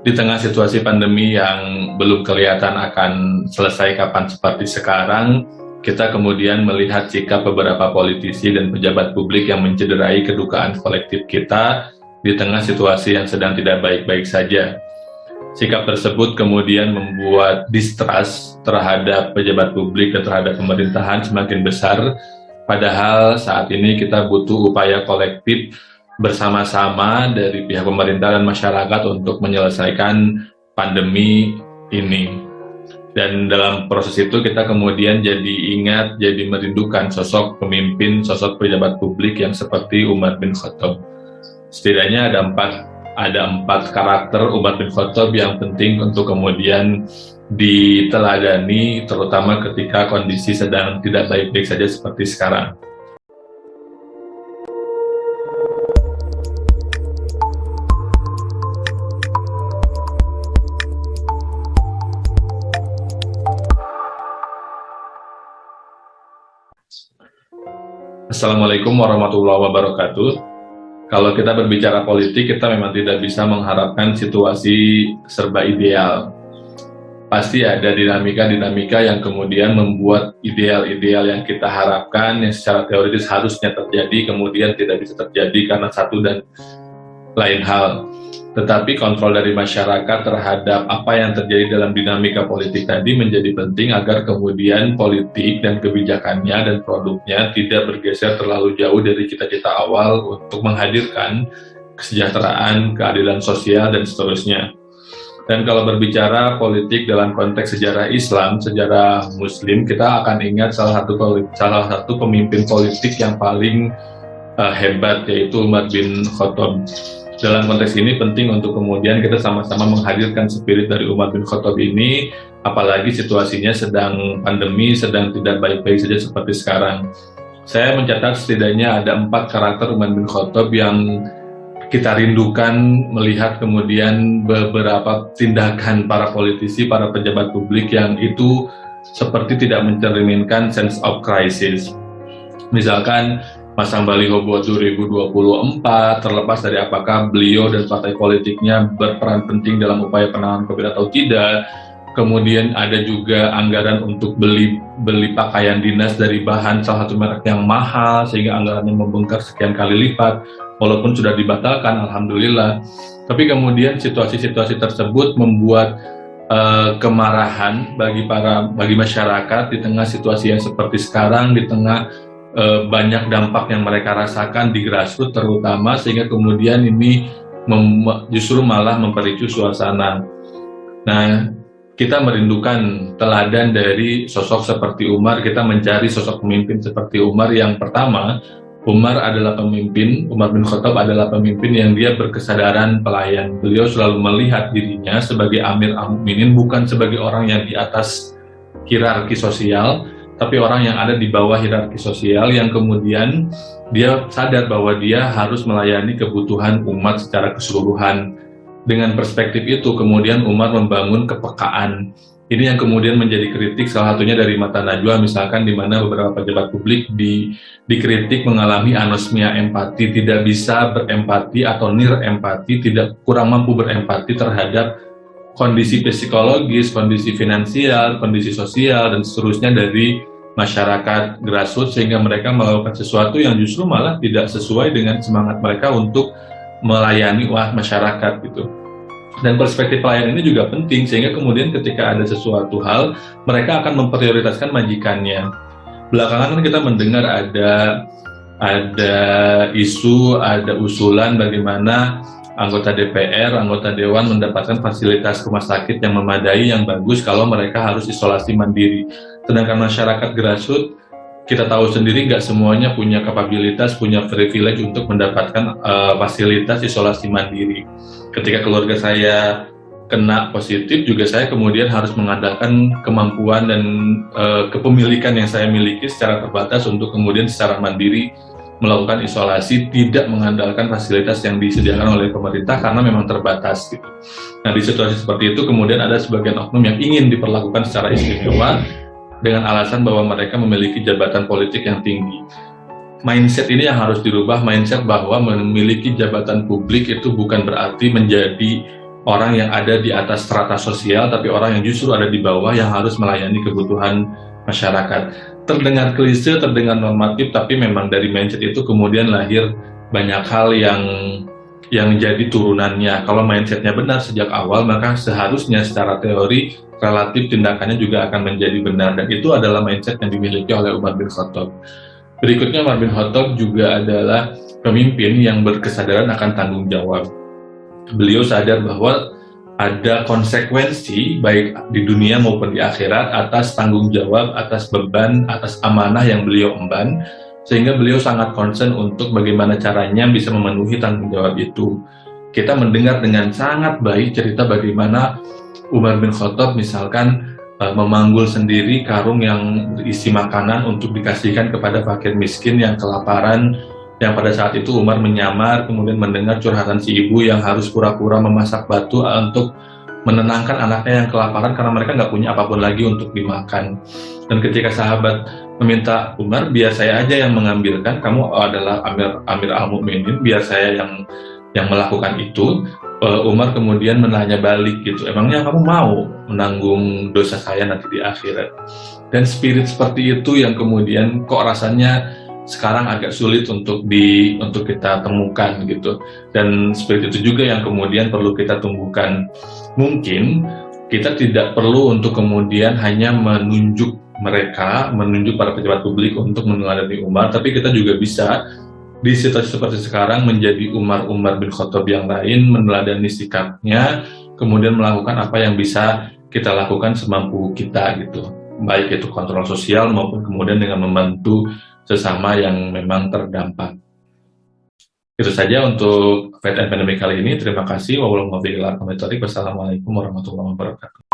Di tengah situasi pandemi yang belum kelihatan akan selesai kapan seperti sekarang, kita kemudian melihat sikap beberapa politisi dan pejabat publik yang mencederai kedukaan kolektif kita di tengah situasi yang sedang tidak baik-baik saja. Sikap tersebut kemudian membuat distrust terhadap pejabat publik dan terhadap pemerintahan semakin besar, padahal saat ini kita butuh upaya kolektif bersama-sama dari pihak pemerintah dan masyarakat untuk menyelesaikan pandemi ini. Dan dalam proses itu kita kemudian jadi ingat, jadi merindukan sosok pemimpin, sosok pejabat publik yang seperti Umar bin Khattab. Setidaknya ada empat karakter Umar bin Khattab yang penting untuk kemudian diteladani, terutama ketika kondisi sedang tidak baik-baik saja seperti sekarang. Assalamualaikum warahmatullahi wabarakatuh. Kalau kita berbicara politik, kita memang tidak bisa mengharapkan situasi serba ideal. Pasti ada dinamika-dinamika yang kemudian membuat ideal-ideal yang kita harapkan, yang secara teoritis harusnya terjadi, kemudian tidak bisa terjadi karena satu dan lain hal. Tetapi kontrol dari masyarakat terhadap apa yang terjadi dalam dinamika politik tadi menjadi penting agar kemudian politik dan kebijakannya dan produknya tidak bergeser terlalu jauh dari cita-cita awal untuk menghadirkan kesejahteraan, keadilan sosial, dan seterusnya. Dan kalau berbicara politik dalam konteks sejarah Islam, sejarah Muslim, kita akan ingat salah satu pemimpin politik yang paling hebat, yaitu Umar bin Khattab. Dalam konteks ini penting untuk kemudian kita sama-sama menghadirkan spirit dari Umar bin Khattab ini, apalagi situasinya sedang pandemi, sedang tidak baik-baik saja seperti sekarang. Saya mencatat setidaknya ada 4 karakter Umar bin Khattab yang kita rindukan melihat kemudian beberapa tindakan para politisi, para pejabat publik yang itu seperti tidak mencerminkan sense of crisis. Misalkan pasang baliho buat 2024, terlepas dari apakah beliau dan partai politiknya berperan penting dalam upaya penanganan COVID atau tidak. Kemudian ada juga anggaran untuk beli pakaian dinas dari bahan salah satu merek yang mahal, sehingga anggarannya membengkak sekian kali lipat, walaupun sudah dibatalkan, alhamdulillah. Tapi kemudian situasi-situasi tersebut membuat kemarahan bagi masyarakat di tengah situasi yang seperti sekarang, di tengah banyak dampak yang mereka rasakan di grassroots terutama, sehingga kemudian ini justru malah mempericu suasana. Nah, kita merindukan teladan dari sosok seperti Umar, kita mencari sosok pemimpin seperti Umar. Yang pertama, Umar bin Khattab adalah pemimpin yang dia berkesadaran pelayan. Beliau selalu melihat dirinya sebagai Amir al-Mukminin, bukan sebagai orang yang di atas hierarki sosial, tapi orang yang ada di bawah hierarki sosial, yang kemudian dia sadar bahwa dia harus melayani kebutuhan umat secara keseluruhan. Dengan perspektif itu, kemudian Umar membangun kepekaan. Ini yang kemudian menjadi kritik, salah satunya dari Mata Najwa, misalkan, di mana beberapa pejabat publik dikritik mengalami anosmia empati, tidak bisa berempati atau nirempati, kurang mampu berempati terhadap kondisi psikologis, kondisi finansial, kondisi sosial, dan seterusnya dari masyarakat grassroots, sehingga mereka melakukan sesuatu yang justru malah tidak sesuai dengan semangat mereka untuk melayani masyarakat gitu. Dan perspektif pelayan ini juga penting, sehingga kemudian ketika ada sesuatu hal, mereka akan memprioritaskan majikannya. Belakangan kan kita mendengar ada isu, ada usulan bagaimana anggota DPR, anggota Dewan mendapatkan fasilitas rumah sakit yang memadai, yang bagus kalau mereka harus isolasi mandiri. Sedangkan masyarakat grassroots, kita tahu sendiri nggak semuanya punya kapabilitas, punya privilege untuk mendapatkan fasilitas isolasi mandiri. Ketika keluarga saya kena positif, juga saya kemudian harus mengandalkan kemampuan dan kepemilikan yang saya miliki secara terbatas untuk kemudian secara mandiri melakukan isolasi, tidak mengandalkan fasilitas yang disediakan oleh pemerintah karena memang terbatas gitu. Nah, di situasi seperti itu kemudian ada sebagian oknum yang ingin diperlakukan secara istimewa dengan alasan bahwa mereka memiliki jabatan politik yang tinggi. Mindset ini yang harus dirubah, mindset bahwa memiliki jabatan publik itu bukan berarti menjadi orang yang ada di atas strata sosial, tapi orang yang justru ada di bawah yang harus melayani kebutuhan masyarakat. Terdengar klise, terdengar normatif, tapi memang dari mindset itu kemudian lahir banyak hal yang jadi turunannya. Kalau mindsetnya benar sejak awal, maka seharusnya secara teori relatif tindakannya juga akan menjadi benar, dan itu adalah mindset yang dimiliki oleh Umar bin Khattab. Berikutnya, Umar bin Khattab juga adalah pemimpin yang berkesadaran akan tanggung jawab. Beliau sadar bahwa ada konsekuensi baik di dunia maupun di akhirat atas tanggung jawab, atas beban, atas amanah yang beliau emban, sehingga beliau sangat concern untuk bagaimana caranya bisa memenuhi tanggung jawab itu. Kita mendengar dengan sangat baik cerita bagaimana Umar bin Khattab misalkan memanggul sendiri karung yang berisi makanan untuk dikasihkan kepada fakir miskin yang kelaparan, yang pada saat itu Umar menyamar, kemudian mendengar curhatan si ibu yang harus pura-pura memasak batu untuk menenangkan anaknya yang kelaparan karena mereka nggak punya apapun lagi untuk dimakan. Dan ketika sahabat meminta Umar, biar saya aja yang mengambilkan, kamu adalah Amir al-Mu'minin, biar saya yang melakukan itu. Umar kemudian menanya balik gitu, emangnya kamu mau menanggung dosa saya nanti di akhirat? Dan spirit seperti itu yang kemudian kok rasanya sekarang agak sulit untuk kita temukan gitu. Dan spirit itu juga yang kemudian perlu kita tumbuhkan. Mungkin kita tidak perlu untuk kemudian hanya menunjuk para pejabat publik untuk meneladani Umar, tapi kita juga bisa di situasi seperti sekarang menjadi Umar bin Khattab yang lain, meneladani sikapnya, kemudian melakukan apa yang bisa kita lakukan semampu kita gitu, baik itu kontrol sosial maupun kemudian dengan membantu sesama yang memang terdampak. Itu saja untuk Faith and Pandemic kali ini. Terima kasih. Wassalamualaikum warahmatullahi wabarakatuh.